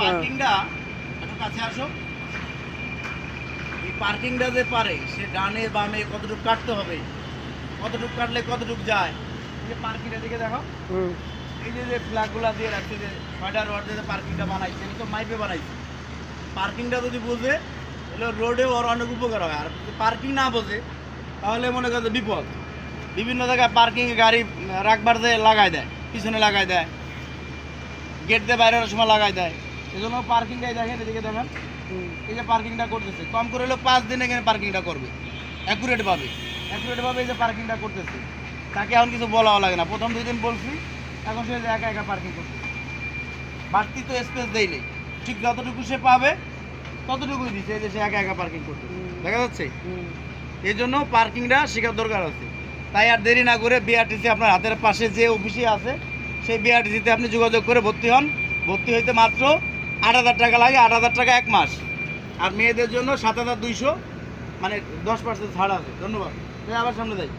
পার্কিংটা একটু কাছে আসো। এই পার্কিংটা যে পারে সে ডানে বামে কতটুকু কাটতে হবে, কতটুকু কাটলে কতটুকু যায়। এই যে পার্কিংটা দিকে দেখো, এই যে যে ফ্ল্যাগগুলো দিয়ে রাখছে, যে 6টা রড দিয়ে পার্কিংটা বানাইছে, এটা তো মাইপে বানাইছে। পার্কিংটা যদি বোঝে তাহলে রোডে ওর অনেক উপকার হয়। আর যদি পার্কিং না বোঝে তাহলে মনে করছে বিপদ। বিভিন্ন জায়গায় পার্কিংয়ে গাড়ি রাখবার যে লাগাই দেয়, পিছনে লাগাই দেয়, গেট দিয়ে বাইরের সময় লাগাই দেয়। এই জন্য পার্কিংটাই দেখেন, এদিকে দেখেন, এই যে পার্কিংটা করতেছে, কম করে হলেও 5 দিন এখানে পার্কিংটা করবে অ্যাকুরেটভাবে। এই যে পার্কিংটা করতেছে, তাকে এখন কিছু বলাও লাগে না। প্রথম 2 দিন বলছি, এখন সে যে একা একা পার্কিং করতেছে। বাড়তি তো স্পেস দেই নেই, ঠিক যতটুকু সে পাবে ততটুকুই দিচ্ছে। এই যে সে একা একা পার্কিং করতেছে, দেখা যাচ্ছে। এই জন্য পার্কিংটা শেখার দরকার আছে। তাই আর দেরি না করে বিআরটিসি আপনার হাতের পাশে যে অফিসে আছে সেই বিআরটিসিতে আপনি যোগাযোগ করে ভর্তি হন। ভর্তি হইতে মাত্র 8,000 টাকা লাগে, 8,000 টাকা 1 মাস। আর মেয়েদের জন্য 7,200, মানে 10% ছাড় আছে। ধন্যবাদ। আবার সামনে যাই।